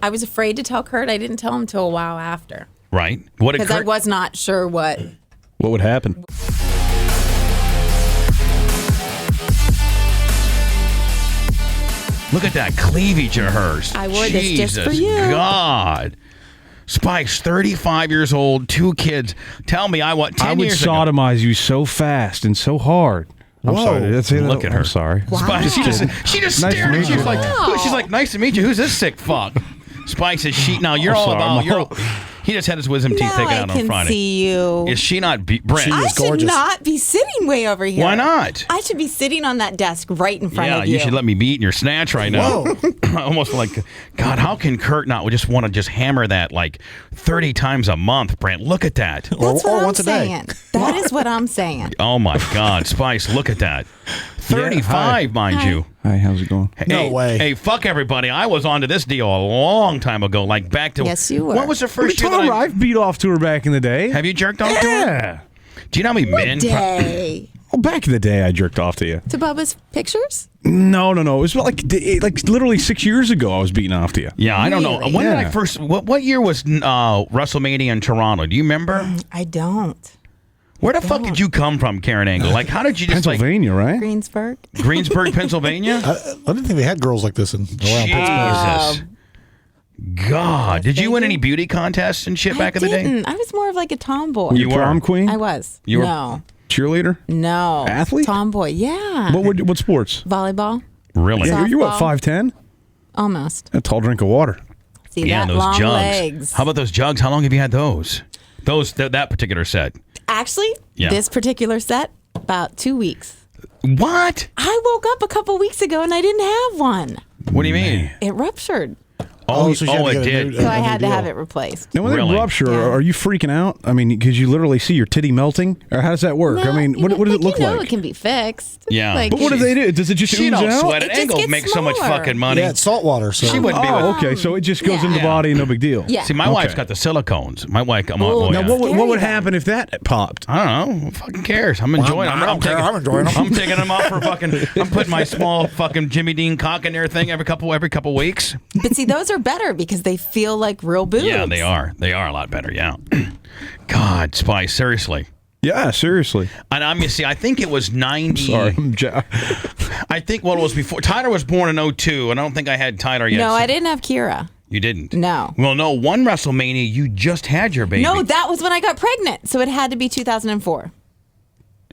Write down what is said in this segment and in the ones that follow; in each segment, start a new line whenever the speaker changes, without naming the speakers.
I was afraid to tell Kurt. I didn't tell him till a while after.
Right. What did
Because I
Kurt...
was not sure what
would happen.
Look at that cleavage of hers.
I wore this just for you.
God. Spice, 35 years old, 2 kids. Tell me, 10 years ago.
I would sodomize you so fast and so hard. I'm sorry. Did I say that?
Look at her.
I'm sorry.
Wow.
Spice, she just
Nice
stared.
to meet
She's
you.
like, nice to meet you. Who's this sick fuck? Spice is she. Now you're
I'm
all
sorry,
about. He just had his wisdom teeth
now
taken
I
out on
can
Friday.
see you.
Is she not? Brent.
I should not be sitting way over here.
Why not?
I should be sitting on that desk right in front of you.
Yeah, you should let me be eating your snatch right now.
Whoa.
Almost like, God, how can Kurt not just want to just hammer that like 30 times a month, Brent? Look at that.
That's
or
what I'm
once a day.
saying. That is what I'm saying.
Oh, my God. Spice, look at that. 35, mind you.
Hi, how's it going?
No way.
Hey, fuck everybody. I was onto this deal a long time ago. Like back to...
Yes, you were.
What was the first year that
I've beat off to her back in the day.
Have you jerked off to her?
Yeah.
Do you know how many men...
Day.
Well, back in the day, I jerked off to you.
To Bubba's pictures?
No. It was like literally 6 years ago I was beating off to you.
Yeah, I don't know.
Really?
When did I
Yeah.
first... What year was WrestleMania in Toronto? Do you remember?
I don't.
Where the fuck did you come from, Karen Angle? Like, how did you just
Pennsylvania, right?
Greensburg?
Greensburg, Pennsylvania?
I didn't think they had girls like this around Pittsburgh.
Jesus. God. Did you win any beauty contests and shit back in the day?
didn't. I was more of like a tomboy.
Were you
You were.
prom queen?
I was.
You were-
No.
Cheerleader?
No.
Athlete?
Tomboy. Yeah.
What sports?
Volleyball.
Really?
Yeah, you're what,
Softball.
5'10"?
Almost.
A tall drink of water.
See
Yeah,
that?
those
Long
jugs.
legs.
How about those jugs? How long have you had those? That particular set.
Actually,
Yeah.
this particular set, about 2 weeks.
What?
I woke up a couple weeks ago and I didn't have one.
What do you mean?
It ruptured.
Oh, so you had to
it
get a
did.
new-
So I
new
had to
deal.
have it replaced.
Now, when
Really?
they rupture,
Yeah.
are you freaking out? I mean, because you literally see your titty melting? Or how does that work? I mean, what does it look
you know
like?
It can be fixed.
Yeah.
Like,
But what do they do? Does it just
She
ooze
don't
out?
sweat it.
It just
Angle
gets
makes so much
smaller.
fucking money.
Yeah, it's salt water. So
She wouldn't be with...
Okay, so it just goes into the
Yeah.
body and no big deal.
Yeah.
See, my wife's got the silicones. My wife...
Ooh.
oh,
Now,
yeah.
what
Scary
would
though.
happen if that popped?
I don't know. Who fucking cares? I'm enjoying them.
I don't care. I'm enjoying them.
I'm taking them off for fucking... I'm putting my small fucking Jimmy Dean cock in there thing every couple weeks.
But see, those are better because they feel like real boobs.
Yeah, they are. They are a lot better, yeah. God, Spice, seriously.
Yeah, seriously.
And you see, I think it was 90...
Sorry.
I think what it was before... Tyler was born in 2002, and I don't think I had Tyler yet.
No,
so-
I didn't have Kira.
You didn't?
No.
Well, no, one WrestleMania, you just had your baby.
No, that was when I got pregnant. So it had to be 2004.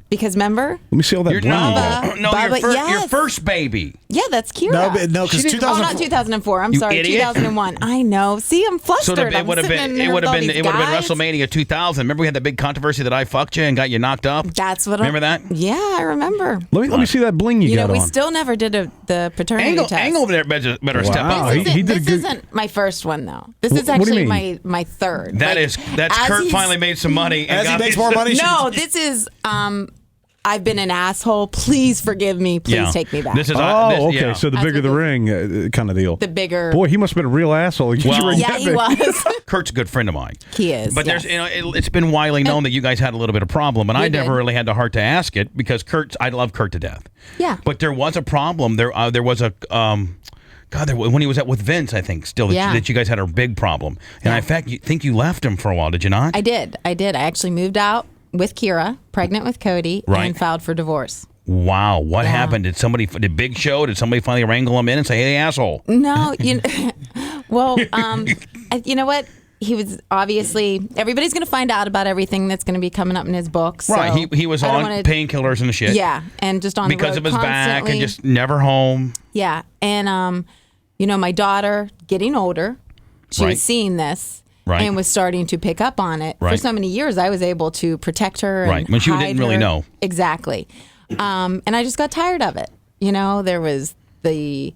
Because remember?
Let me see all that
Your,
blonde you got.
Bubba.
no,
Bubba,
your
yes.
first baby.
Yeah, that's Kira.
No, because
She didn't-
Oh,
2004.
not 2004. I'm
You
sorry,
idiot.
2001. I know. See, I'm flustered.
So it would have been WrestleMania 2000. Remember we had that big controversy that I fucked you and got you knocked up?
That's what
Remember that?
Yeah, I remember.
Let me see that bling you
You know,
got
we
on.
still never did the paternity
Angle
test.
over there better step
Wow.
up.
He did a
This
good-
isn't my first one though. This
What
is
do you
actually
mean?
my third.
That's
as
Kurt
he's-
finally made some money. And
As he
got
makes
these-
more money,
No, this is I've been an asshole. Please forgive me. Please
Yeah.
take me back.
This is
Oh, okay.
yeah.
So the
That's
bigger
what
the
this-
ring kind of deal.
the bigger.
Boy, he must have been a real asshole.
Well-
yeah, he was.
Kurt's a good friend of mine.
He is.
But
yes.
there's, it's been widely known that you guys had a little bit of problem, and I never
did.
really had the heart to ask it because I love Kurt to death.
Yeah.
But there was a problem. There was a when he was with Vince, I think still
Yeah.
that you guys had a big problem, and in fact, you think you left him for a while, did you not?
I did. I actually moved out with Kira, pregnant with Cody,
Right.
and filed for divorce.
Wow, what
Yeah.
happened? Did Big Show? Did somebody finally wrangle him in and say, "Hey, asshole"?
No, well, you know what? He was obviously everybody's going to find out about everything that's going to be coming up in his book. So
Right, he was
I don't
on
wanna-
painkillers and the shit.
Yeah, and just on
because
the
of
road
his back
constantly.
and just never home.
Yeah, and my daughter getting older, she
Right.
was seeing this.
Right.
And was starting to pick up on it. For
Right.
so many years, I was able to protect her. And
Right, when she
hide
didn't really
her.
know.
Exactly. And I just got tired of it. You know, there was the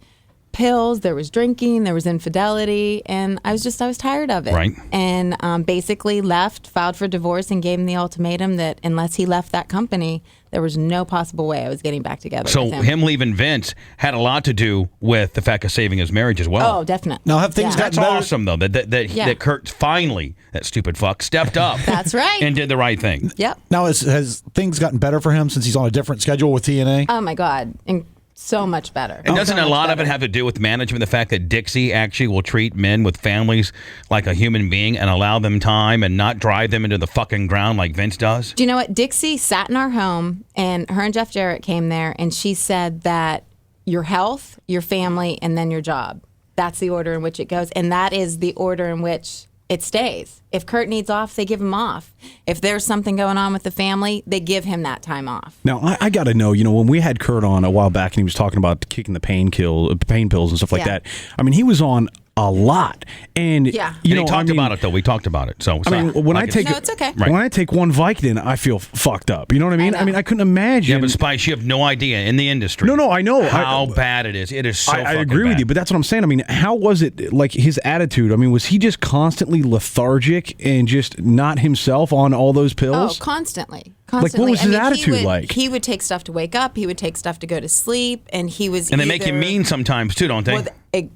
pills, there was drinking, there was infidelity, and I was tired of it.
Right.
And basically left, filed for divorce, and gave him the ultimatum that unless he left that company, there was no possible way I was getting back together
So
with
him leaving Vince had a lot to do with the fact of saving his marriage as well.
Oh, definitely.
Now, have things
Yeah.
That's
gotten better?
awesome, though, that Kurt finally, that stupid fuck, stepped up.
That's right.
And did the right thing.
Yep.
Now, has things gotten better for him since he's on a different schedule with TNA?
Oh my God. And So much better.
And doesn't
So
a
much
lot of
better.
it have to do with management? The fact that Dixie actually will treat men with families like a human being and allow them time and not drive them into the fucking ground like Vince does?
Do you know what? Dixie sat in our home, and her and Jeff Jarrett came there, and she said that your health, your family, and then your job. That's the order in which it goes. And that is the order in which it stays. If Kurt needs off, they give him off. If there's something going on with the family, they give him that time off.
Now, I got to know, when we had Kurt on a while back and he was talking about kicking the pain pills and stuff like
Yeah.
that, I mean, he was on a lot. And,
Yeah.
And he talked about it, though. We talked about it. So,
I mean, when I take
No, it's okay.
when I take one Vicodin, I feel fucked up. You know what I mean?
know.
I mean, I couldn't imagine.
Yeah, but Spice, you have no idea in the industry.
No, I know.
How bad it is. It is so
I
fucking
agree with
bad.
you, but that's what I'm saying. I mean, how was it, like, his attitude? I mean, was he just constantly lethargic and just not himself on all those
Oh,
pills?
constantly.
Like, what was his
he
attitude like?
He would take stuff to wake up. He would take stuff to go to sleep. And he was
And they make you
either-
mean sometimes, too, don't they?
Well,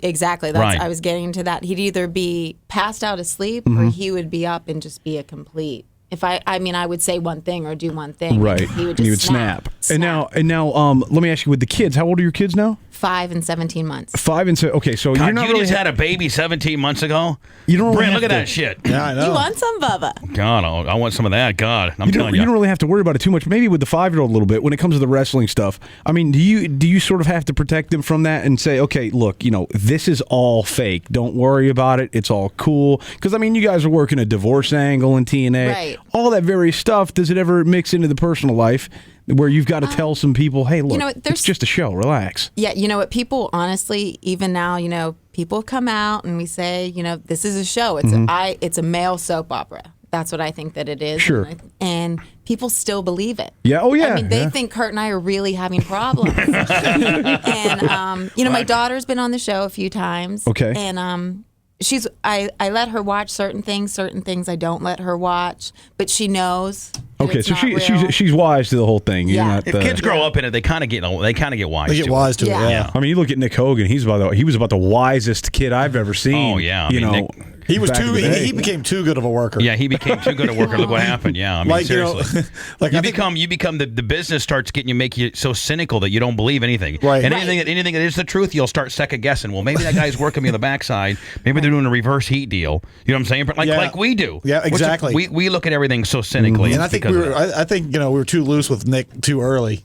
exactly. That's,
Right.
I was getting into that. He'd either be passed out asleep
Mm-hmm.
or he would be up and just be a complete. If I mean, I would say one thing or do one thing.
Right.
And he would
And
just snap.
And now, let me ask you, with the kids, how old are your kids now?
5 and 17 months.
5 and 7. Okay, so
God,
you're not
you
really
just had a baby 17 months ago?
You don't really
Brent,
have
look at
to-
that shit.
Yeah, I know.
You want some, Bubba?
God, I want some of that. God, I'm
You
telling
don't really have to worry about it too much. Maybe with the 5-year-old a little bit when it comes to the wrestling stuff. I mean, do you sort of have to protect them from that and say, okay, look, this is all fake. Don't worry about it. It's all cool. Because I mean, you guys are working a divorce angle in TNA,
Right.
all that very stuff. Does it ever mix into the personal life where you've got to tell some people, hey, look,
what,
it's just a show. Relax.
Yeah, you know what? People, honestly, even now, people come out and we say, this is a show. It's it's a male soap opera. That's what I think that it is.
Sure.
And people still believe it.
Yeah. Oh, yeah.
I mean, they
yeah.
think Kurt and I are really having problems. And my daughter's been on the show a few times.
Okay.
And I let her watch certain things I don't let her watch, but she knows. that
Okay,
it's
so
not real.
she's wise to the whole thing. You're
Yeah.
not,
If kids grow up in it, they kind of get wise.
They get
to
wise to it.
Yeah.
Yeah.
I mean, you look at Nick Hogan. He was about the wisest kid I've ever seen.
Oh, yeah. I
you
mean,
know,
Nick-
He was
back in
too.
the day.
He became too good of a worker.
Yeah, he became too good a worker. Look what happened. Yeah, I mean,
Like,
seriously.
like
you
I think-
become the business starts getting make you so cynical that you don't believe anything.
Right.
And
Right.
anything that is the truth, you'll start second guessing. Well, maybe that guy's working me on the backside. Maybe they're doing a reverse heat deal. You know what I'm saying? But
Yeah.
like we do.
Yeah, exactly.
We look at everything so cynically.
And I
It's
think
because
we
of
were.
that.
I think we were too loose with Nick too early.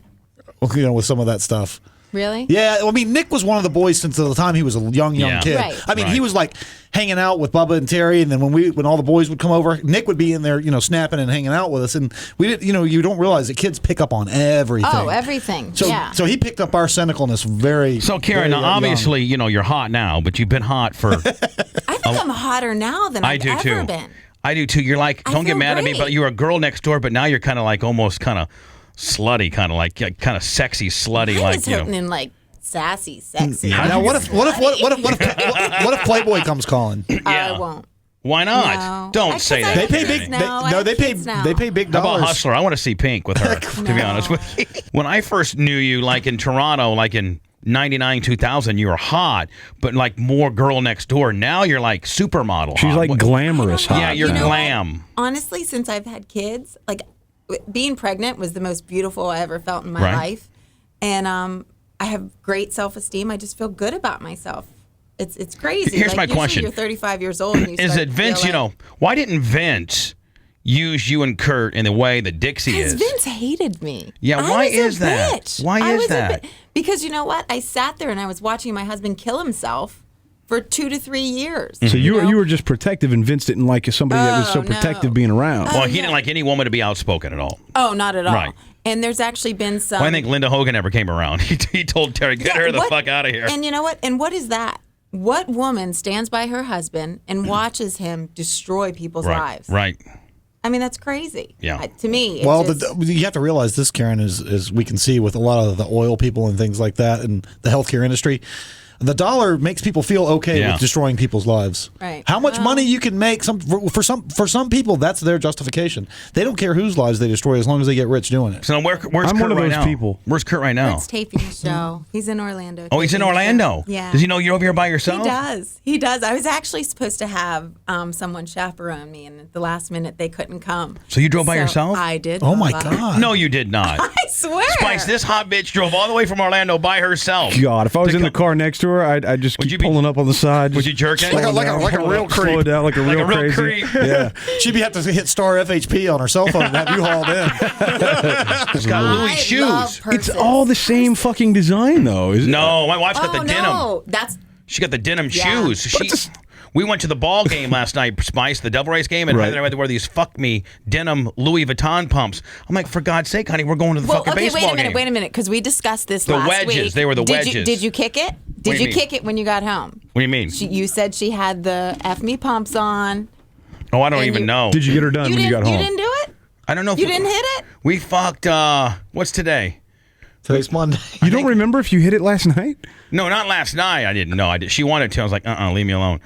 With some of that stuff.
Really?
Yeah, I mean, Nick was one of the boys since the time he was a young
Yeah.
kid.
Right.
I mean,
Right.
he was like hanging out with Bubba and Terry, and then when all the boys would come over, Nick would be in there, snapping and hanging out with us. And we did, you don't realize that kids pick up on everything.
Oh, everything.
So,
yeah.
so he picked up our cynicalness very.
So, Karen,
very,
now,
young.
obviously, you're hot now, but you've been hot for.
I think I'm hotter now than
I
I've
do
ever
too.
been.
I do too. You're like,
I
don't get
feel
mad at me,
great.
but you're a girl next door. But now you're kind of like almost kind of slutty, kind of sexy, slutty,
I
like
was hoping in like sassy, sexy.
Now, what if Playboy comes calling?
I won't.
Why not?
No.
Don't
I-
say
'cause
that.
I
They pay
have
big.
kids now. I have
They pay.
kids now.
They pay big
How
dollars.
about Hustler? I want to see Pink with her, to be honest with you. When I first knew you, like in Toronto, like in 99, 2000, you were hot, but like more girl next door. Now you're like supermodel.
She's
hot.
like
What-
glamorous hot.
Yeah, you're
You know what?
glam.
Honestly, since I've had kids, like being pregnant was the most beautiful I ever felt in my
Right.
life, and I have great self-esteem. I just feel good about myself. It's crazy.
Here's
like,
my
usually
question.
You're 35 years old. And you
Is
start
it Vince?
feeling-
Why didn't Vince use you and Kurt in the way that Dixie
Because
is?
Vince hated me.
Yeah,
I
why
was a
is that?
bitch.
Why
I
is
was a
that?
Because you know what? I sat there and I was watching my husband kill himself for 2 to 3 years.
So you
know?
were just protective, and Vince didn't like somebody that was so
Oh, no.
protective being around.
Well, he
yeah.
didn't like any woman to be outspoken at all.
Oh, not at all.
Right.
And there's actually been some.
Well, I think Linda Hogan never came around. He told Terry, get
Yeah,
her the
what-
fuck out of here.
And you know what? And what is that? What woman stands by her husband and watches him destroy people's lives?
Right.
I mean, that's crazy.
Yeah.
To me, it's
Well,
just,
you have to realize this, Karen, is we can see with a lot of the oil people and things like that in the healthcare industry. The dollar makes people feel okay with destroying people's lives.
Right.
How much money you can make? For some people, that's their justification. They don't care whose lives they destroy as long as they get rich doing it.
So where's
I'm
Kurt
one of
right
those
now?
people.
Where's Kurt right now?
Kurt's taping the show. He's in Orlando.
Oh, he's in
taping the show.
Orlando.
Yeah.
Does he know you're over here by yourself?
He does. He does. I was actually supposed to have someone chaperone me, and at the last minute they couldn't come.
So you drove by yourself?
I did.
Oh my
Bubba.
God!
No, you did not.
I swear.
Spice, this hot bitch drove all the way from Orlando by herself.
God, if I was in the car next to her, I'd just keep pulling up on the side.
Would you jerk it?
Like a real creep.
Slow it down like a real crazy.
creep.
Yeah.
She'd have to hit star FHP on her cell phone and have you hauled in.
It's got Louis
I
shoes.
love purses.
It's all the same fucking design, though. Isn't
No, my wife's got
Oh
the denim.
no, that's
She got the denim
Yeah.
shoes. We went to the ball game last night, Spice, the Devil Race game, and
Right.
I had to wear these fuck me denim Louis Vuitton pumps. I'm like, for God's sake, honey, we're going to the fucking baseball game.
Wait a minute, because we discussed this
The
last
wedges,
week.
they were the
Did
wedges.
Did you kick it?
do
Did
you
you
mean?
kick it when you got home?
What do you mean?
You said she had the F me pumps on.
Oh, I don't
and
even
you-
know.
Did you get her done when you got home?
You didn't do it?
I don't know. If
You didn't hit it?
We fucked. What's today?
Today's Monday.
You don't remember if you hit it last night?
No, not last night. I didn't know. I did. She wanted to. I was like, leave me alone.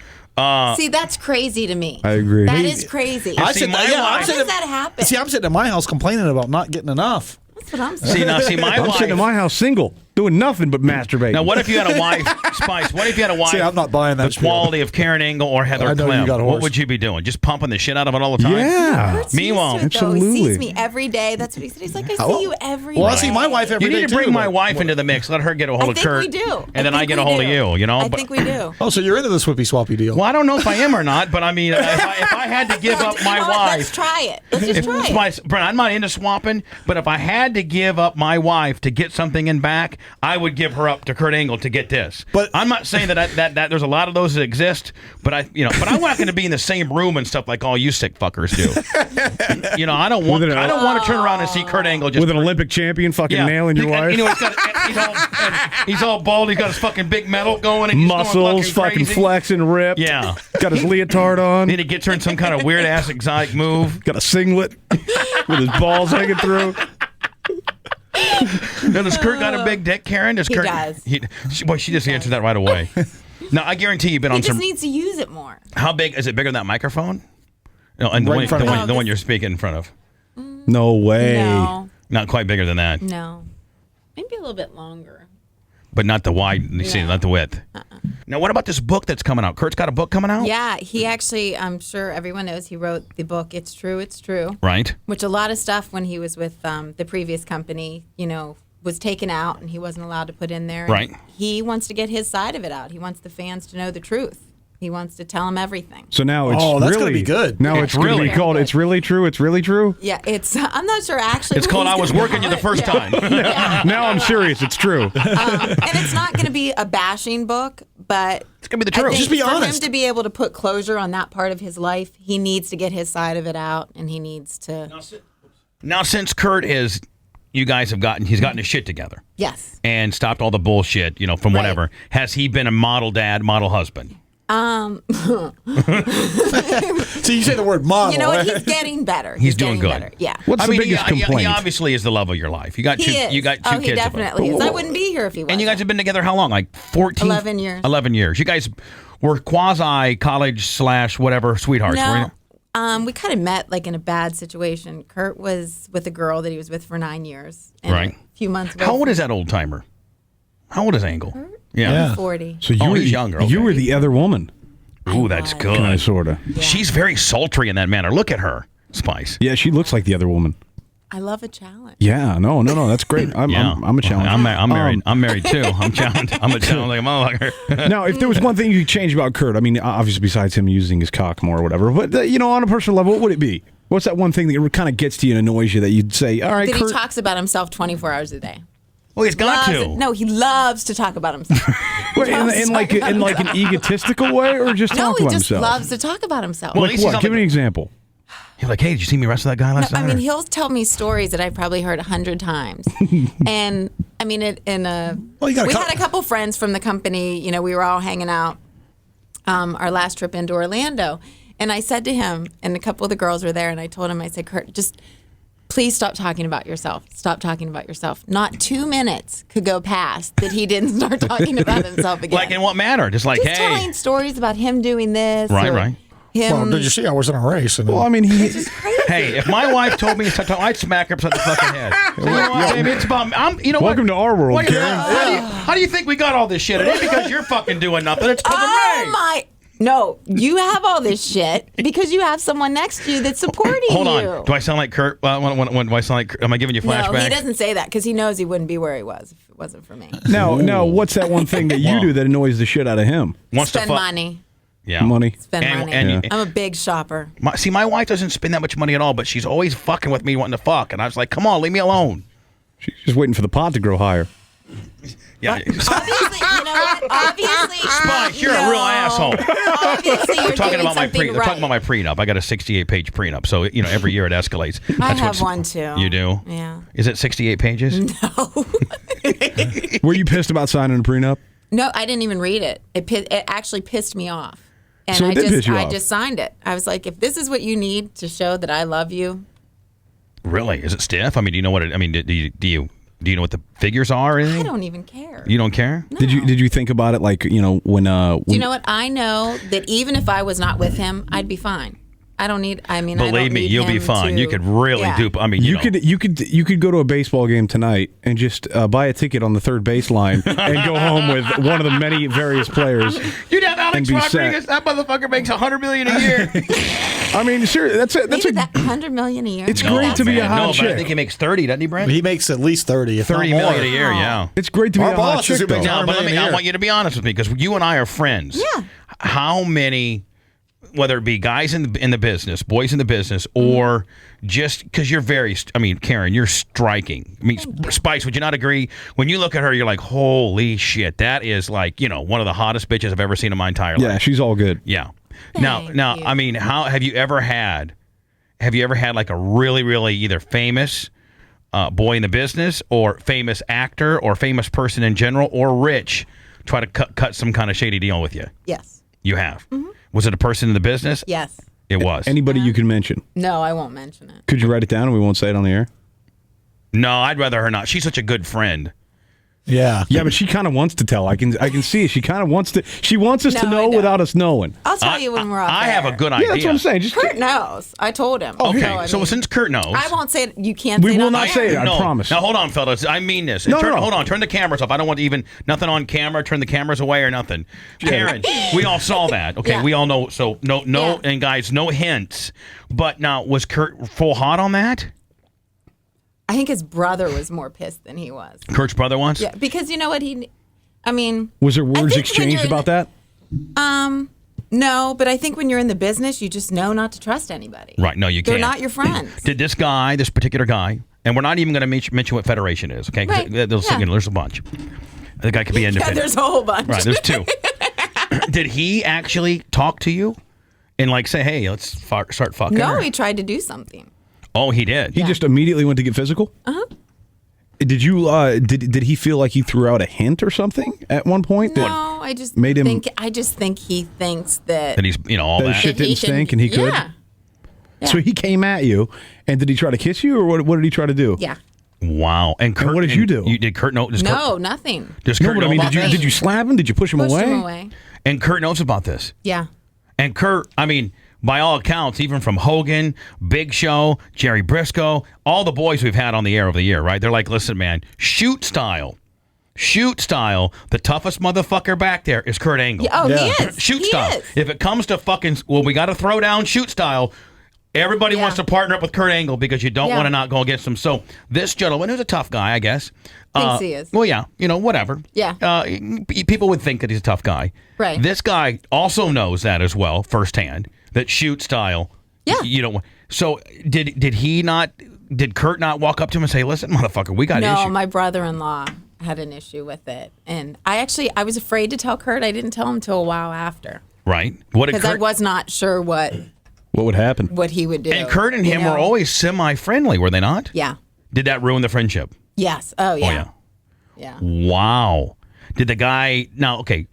See, that's crazy to me.
I agree.
That is crazy.
I see, my wife-
How does that happen?
See, I'm sitting at my house complaining about not getting enough.
That's what I'm saying.
See, my
I'm
wife.
sitting in my house single, doing nothing but masturbating.
Now, what if you had a wife, Spice? What if you had a wife?
See, I'm not buying that
The
spiel.
quality of Karen Engel or Heather
I know you
Clem.
got a
What
horse.
would you be doing? Just pumping the shit out of it all the time?
Yeah.
Kurt's
Meanwhile-
used to it, though. He
Absolutely.
sees me every day. That's what he said. He's like, I see
Oh.
you every
Well,
day.
I see my wife every
You
day
need to bring
too,
my
but-
wife into the mix. Let her get a hold
I
of
think
Kurt.
we do.
And then I get a hold of you, you know?
I
But-
think we do.
Oh, so you're into the swippy swappy deal?
Well, I don't know if I am or not, but I mean, if I had to give up my
You know what?
wife.
Let's try it. Let's just try it.
Spice, Brent, I'm not into swapping, but if I had to give up my wife to get something in back, I would give her up to Kurt Angle to get this.
But-
I'm not saying that there's a lot of those that exist, but I'm not going to be in the same room and stuff like all you sick fuckers do. I don't want to turn around and see Kurt Angle just
With an Olympic champion fucking nailing your wife?
He's all bald. He's got his fucking big medal going. And he's going
Muscles, fucking
crazy.
flexing, ripped.
Yeah.
Got his leotard on.
Then he gets her in some kind of weird ass exotic move.
Got a singlet with his balls hanging through.
Now, does Kurt got a big dick, Karen? Does
He
Kurt?
does.
She just answered that right away. Now, I guarantee you've been
He
on
just
some.
needs to use it more.
How big is it? Bigger than that microphone? No, and
Right in front of
the
you.
one, the one you're speaking in front of.
No way.
No,
Not quite bigger than that,
no. Maybe a little bit longer.
but not the wide. You see,
No.
not the width. Now, what about this book that's coming out? Kurt's got a book coming out,
Yeah, he actually, I'm sure everyone knows, he wrote the book, It's True, It's True,
right?
which a lot of stuff when he was with the previous company, was taken out and he wasn't allowed to put in there.
Right.
And he wants to get his side of it out. He wants the fans to know the truth. He wants to tell them everything.
So now it's
Oh, that's
really
gonna be good.
Now
It's
it's going to
really
be called
good.
It's Really True. It's Really True.
Yeah, I'm not sure actually.
It's
what
called
he's
I Was
gonna
Working You the
call it.
First Time.
Now I'm serious. It's true.
And it's not going to be a bashing book, but
It's gonna be the
I
truth.
think
Just be
for
honest.
him to be able to put closure on that part of his life, he needs to get his side of it out, and he needs to.
Now, since Kurt is, he's gotten his shit together
Yes.
and stopped all the bullshit, from
Right.
whatever. Has he been a model dad, model husband?
So you say the word model.
You know what?
right?
He's getting better.
He's doing
getting
good.
Better. Yeah.
What's the biggest complaint?
He obviously is the love of your life. You got two.
He is.
You got two
he
kids.
definitely is. I wouldn't be here if he was.
And you guys have been together how long? Like 14?
11 years.
11 years. You guys were quasi college / whatever sweethearts.
No.
Were you?
We kind of met like in a bad situation. Kurt was with a girl that he was with for 9 years. And
Right.
A few months ago.
How old is that old timer? How old is Angle? Yeah.
Yeah.
40.
So you
Oh,
were
he's younger, okay.
You were the other woman.
Ooh, that's
was.
good.
Kind of, sort of.
She's very sultry in that manner. Look at her, Spice.
Yeah, she looks like the other woman.
I love a challenge.
Yeah, no, that's great. I'm a challenge.
I'm married. I'm married too. I'm challenged. I'm a challenge like a motherfucker.
Now, if there was one thing you could change about Kurt, I mean, obviously besides him using his cock more or whatever, but on a personal level, what would it be? What's that one thing that kind of gets to you and annoys you that you'd say, all right,
That
Kurt?
he talks about himself 24 hours a day.
Well, he's got
Loves
to.
it. No, he loves to talk about himself.
Wait, in like an egotistical way, or just
No,
talk
he
about
just
himself?
loves to talk about himself.
Well, at
Like
least he's
what?
not
Give me
like-
an example.
He's like, hey, did you see me wrestle that guy last night?
I mean, he'll tell me stories that I've probably heard 100 times. And I mean,
Well, you got a
we
cou-
had a couple friends from the company. We were all hanging out our last trip into Orlando. And I said to him, and a couple of the girls were there, and I told him, I said, Kurt, just please stop talking about yourself. Stop talking about yourself. Not 2 minutes could go past that he didn't start talking about himself again.
Like in what manner? Just like,
Just
hey.
telling stories about him doing this.
Right,
or
right.
Him.
Well, did you see I was in a race? And
Well, I mean,
Hey, if my wife told me to talk, I'd smack her upside the fucking head. You know what, baby? It's about you know
welcome
what?
to our world,
Wait,
Karen.
how do you think we got all this shit? It ain't because you're fucking doing nothing. It's because
Oh
of me.
my! No, you have all this shit because you have someone next to you that's supporting
Hold
you.
on. Do I sound like Kurt? Do I sound like? Am I giving you flashbacks?
No, he doesn't say that because he knows he wouldn't be where he was if it wasn't for me.
Now, what's that one thing that you
Well.
do that annoys the shit out of him?
Wants
Spend
to fuck.
money.
Yeah.
Money.
Spend
And-
money.
and-
I'm a big shopper.
See, my wife doesn't spend that much money at all, but she's always fucking with me wanting to fuck, and I was like, "Come on, leave me alone."
She's just waiting for the pot to grow higher.
Yeah.
Obviously, you know what? Obviously,
Spice, you're a real asshole.
Obviously, you're
Talking
doing
about my
something
they're talking about my prenup. I got a 68-page prenup, so every year it escalates.
I
That's
have
what's-
one too.
You do?
Yeah.
Is it 68 pages?
Were you pissed about signing a prenup?
No, I didn't even read it. It actually pissed me off. And
So it did piss you
I
off.
just signed it. I was like, if this is what you need to show that I love you,
Really? Is it stiff? I mean, do you know what it? I mean, do you know what the figures are? Or anything?
I don't even care.
You don't care?
Did you think about it like when
Do you know what? I know that even if I was not with him, I'd be fine. I don't need. I mean, I
Believe
don't
me,
need
you'll be
him
fine.
to-
You could really
Yeah.
dupe. I mean,
you
know.
could go to a baseball game tonight and just buy a ticket on the third baseline and go home with one of the many various players.
You'd have Alex
and be
Rodriguez.
set.
That motherfucker makes $100 million a year.
I mean, seriously, that's
Maybe
a
that $100 million a year.
It's great to be a hot
no, but I
chick.
think he makes 30, doesn't he, Brent?
he makes at least 30, if
30
not
million
more.
a year. Yeah.
It's great to be
Our
a hot
boss is
chick,
who
though.
makes
No, but
$100 million a
I
year.
want you to be honest with me because you and I are friends.
Yeah.
How many, whether it be guys in the business, boys in the business, or just because you're Karen, you're striking. I mean, Spice, would you not agree? When you look at her, you're like, holy shit, that is like, one of the hottest bitches I've ever seen in my entire life.
Yeah, she's all good.
Yeah.
Thank
Now,
you.
I mean, how have you ever had like a really, really either famous boy in the business or famous actor or famous person in general or rich try to cut some kind of shady deal with you?
Yes.
You have. Was it a person in the business?
Yes.
It was.
Anybody you can mention?
No, I won't mention it.
Could you write it down and we won't say it on the air?
No, I'd rather her not. She's such a good friend.
Yeah.
Yeah, but she kind of wants to tell. I can see it. She kind of wants to. She wants us to
No,
know
I don't.
without us knowing.
I'll tell you when we're off
I have a
air.
good idea.
Yeah, that's what I'm saying. Just
Kurt knows. I told him.
Okay,
So, I
so
mean,
since Kurt knows,
I won't say it. You can't
We
say it
will
on
not
the
say
air.
it. I promise.
Now hold on, fellas. I mean this.
No, no.
Hold on. Turn the cameras off. I don't want nothing on camera. Turn the cameras away or nothing. Karen, we all saw that. Okay,
Yeah.
we all know. So no,
Yeah.
and guys, no hints. But now, was Kurt full hot on that?
I think his brother was more pissed than he was.
Kurt's brother once.
Yeah, because you know what I mean,
Was there
I
words
think when
exchanged
you're in
about that?
no, but I think when you're in the business, you just know not to trust anybody.
Right. No, you
They're
can't.
not your friends.
Did this particular guy, and we're not even going to mention what federation is, okay? 'Cause
Right.
There's a bunch. The guy could be
Yeah,
independent.
there's a whole bunch.
Right, there's two. Did he actually talk to you and like say, "Hey, let's start fucking"?
No,
her?
he tried to do something.
Oh, he did.
He just immediately went to get physical. Did you? Did he feel like he threw out a hint or something at one point?
No, I just
made him-
I just think he thinks that
And he's all
That
that.
shit
he
didn't
should-
stink and he could?
Yeah.
So he came at you, and did he try to kiss you, or what did he try to do?
Yeah.
Wow. And Kurt,
what did you do?
Did Kurt know? Does
No,
Kurt,
nothing.
does
No,
Kurt
but I
know
mean,
about this?
did you slap him? Did you push him
Pushed
away?
him away.
And Kurt knows about this.
Yeah.
And Kurt, I mean, by all accounts, even from Hogan, Big Show, Jerry Briscoe, all the boys we've had on the air over the year, right? They're like, listen, man, shoot style, the toughest motherfucker back there is Kurt Angle.
Yeah, oh,
Yeah.
he is.
Shoot
he
style.
Is.
If it comes to fucking, we got to throw down shoot style. Everybody
Yeah.
wants to partner up with Kurt Angle because you don't
Yeah.
want to not go against him. So this gentleman, who's a tough guy, I guess.
Thinks he is.
Well, yeah, whatever.
Yeah.
People would think that he's a tough guy.
Right.
This guy also knows that as well, firsthand. That shoot style.
Yeah.
You know. So did he not? Did Kurt not walk up to him and say, "Listen, motherfucker, we got
No,
issues"?
my brother-in-law had an issue with it, and I was afraid to tell Kurt. I didn't tell him till a while after
Right. What did
because I
Kurt?
was not sure what
What would happen?
he would do.
And Kurt and
you
him
know?
were always semi-friendly, were they not?
Yeah.
Did that ruin the friendship?
Yes. Oh yeah.
Oh yeah.
Yeah.
Wow. Did the guy now? Okay,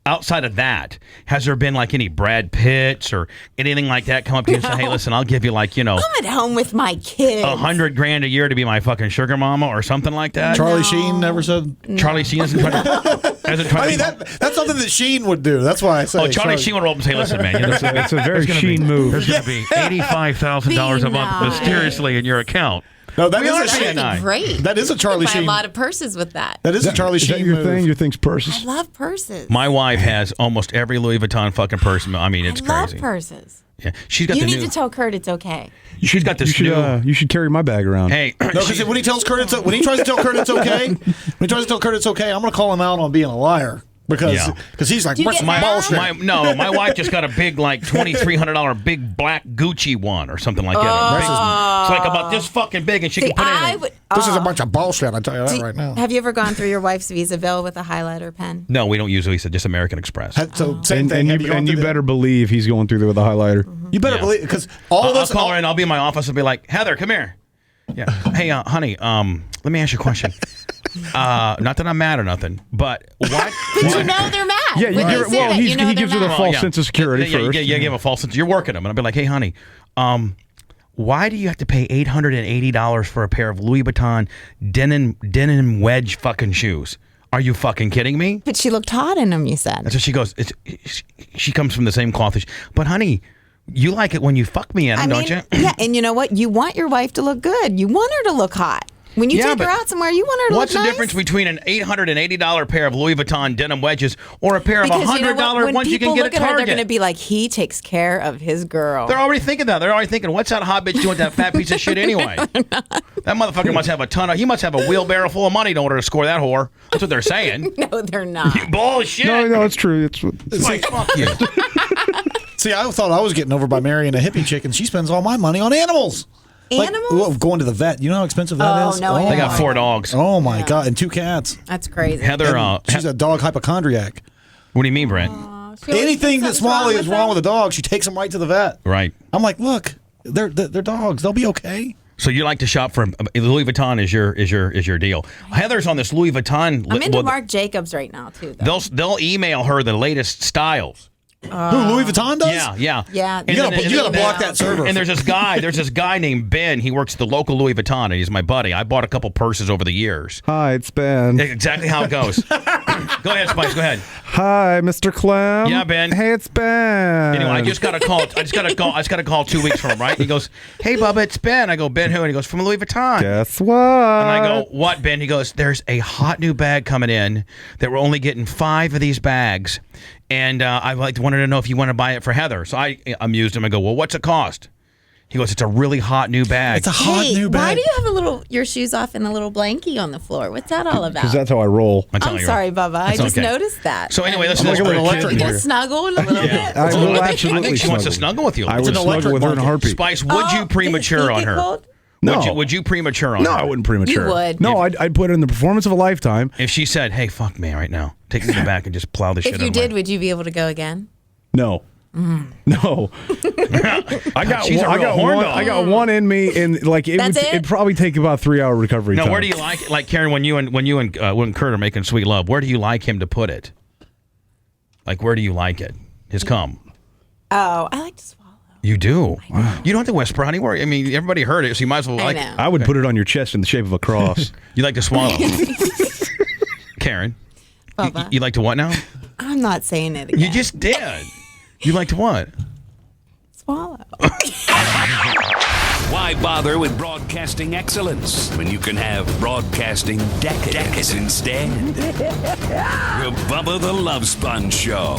outside of that, has there been like any Brad Pitts or anything like that come up to you and say, hey, listen, I'll give you like,
I'm at home with my kids.
$100,000 a year to be my fucking sugar mama or something like that?
Charlie Sheen never said.
Charlie Sheen hasn't tried to.
I mean, that's something that Sheen would do. That's why I say.
Oh, Charlie Sheen would roll up and say, listen, man,
It's a very Sheen move.
there's going to be $85,000 a month mysteriously in your account.
No, that
We
is
are
a Sheen.
being
Great.
That is a Charlie
Buy
Sheen.
a lot of purses with that.
That is a Charlie
Is
Sheen
that your
move.
thing? Your thing's purses?
I love purses.
My wife has almost every Louis Vuitton fucking purse. I mean, it's
I love
crazy.
purses.
Yeah, she's got
You
the
need
new.
to tell Kurt it's okay.
She's got this new.
You should carry my bag around.
Hey,
No, because when he tells Kurt when he tries to tell Kurt it's okay, I'm going to call him out on being a liar. Because he's like,
Do you
what's
get
my
mad?
bullshit?
my wife just got a big like $2,300 big black Gucci one or something like that. It's like about this fucking big, and she can put it in.
This is a bunch of bullshit. I tell you that right now.
Have you ever gone through your wife's Visa bill with a highlighter pen?
No, we don't use Visa, just American Express.
So same thing.
And you better believe he's going through there with a highlighter.
You better believe because all of
I'll
us.
call her and I'll be in my office and be like, Heather, come here. Yeah. Hey, honey, let me ask you a question. Not that I'm mad or nothing, but what?
But you know they're mad.
Yeah, you
When
give
they
her,
say
well,
that,
he
you know
gives her
they're
the
mad.
false sense of security first.
Yeah, give a false sense. You're working them, and I'll be like, hey, honey, why do you have to pay $880 for a pair of Louis Vuitton denim wedge fucking shoes? Are you fucking kidding me?
But she looked hot in them, you said.
And so she goes, she comes from the same cloth as, but honey, you like it when you fuck me in them, don't you?
Yeah, and you know what? You want your wife to look good. You want her to look hot. When you
Yeah,
take her
but
out somewhere, you want her to
What's
look
the
nice.
difference between an $880 pair of Louis Vuitton denim wedges or a pair of
Because you know
$100
what? When
ones you can
people
get
look
at
at her, they're
Target?
going to be like, he takes care of his girl.
They're already thinking that. They're already thinking, what's that hot bitch doing with that fat piece of shit anyway? That motherfucker must have he must have a wheelbarrow full of money in order to score that whore. That's what they're saying.
No, they're not.
Bullshit.
No, it's true. It's
Like, fuck you.
See, I thought I was getting over by marrying a hippie chick, and she spends all my money on animals.
Animals?
Going to the vet. You know how expensive that is?
no, I
They got
know.
4 dogs.
Oh my god, and 2 cats.
That's crazy.
Heather,
And she's a dog hypochondriac.
what do you mean, Brent?
Anything that Smalley is wrong with a dog, she takes him right to the vet.
Right.
I'm like, look, they're dogs. They'll be okay.
So you like to shop for Louis Vuitton is your deal. Heather's on this Louis Vuitton.
I'm into Marc Jacobs right now, too, though.
They'll email her the latest styles.
Who, Louis Vuitton does?
Yeah.
Yeah.
And
You gotta
then-
block that server.
And there's this guy named Ben. He works at the local Louis Vuitton, and he's my buddy. I bought a couple purses over the years.
hi, it's Ben.
Exactly how it goes. Go ahead, Spice. Go ahead.
Hi, Mr. Clem.
Yeah, Ben.
Hey, it's Ben.
Anyway, I just got a call 2 weeks from him, right? He goes, "Hey, Bubba, it's Ben." I go, "Ben who?" And he goes, "From Louis Vuitton."
Guess what?
And I go, "What, Ben?" He goes, "There's a hot new bag coming in that we're only getting 5 of these bags, and I wanted to know if you want to buy it for Heather." So I amused him. I go, "Well, what's it cost?" He goes, "It's a really hot new bag."
It's a hot
Hey,
new bag.
why do you have your shoes off and a little blankie on the floor? What's that all about?
Because that's how I roll.
I'm telling
I'm
you.
sorry, Bubba. I
That's
just
okay.
noticed that.
So anyway,
I'm like a little
electric
kid
You
here.
snuggle a little bit.
I will
I
absolutely
think she wants to snuggle with you.
I
It's
would
an
snuggle with her in a heartbeat.
Spice, would you premature on her?
Cold?
No.
Would you premature on
No,
her?
I wouldn't premature.
You would.
No, I'd put it in the performance of a lifetime.
If she said, "Hey, fuck me right now. Take me to the back and just plow the shit
If
out
you
of my-"
did, would you be able to go again?
No. No. I got
She's a
one, I
real
got
horn
one.
dog.
I got one in me, and like
That's it?
it'd probably take about 3-hour recovery
Now,
time.
where do you like Karen, when you and Kurt are making sweet love, where do you like him to put it? Like, where do you like it? His cum.
Oh, I like to swallow.
You do. You don't have to whisper, honey. I mean, everybody heard it, so you might as well
I
like
know.
I would put it on your chest in the shape of a cross.
You like to swallow. Karen.
Bubba.
You like to what now?
I'm not saying it again.
You just did. You like to what?
swallow.
Why bother with broadcasting excellence when you can have broadcasting decadence instead? The Bubba the Love Sponge Show.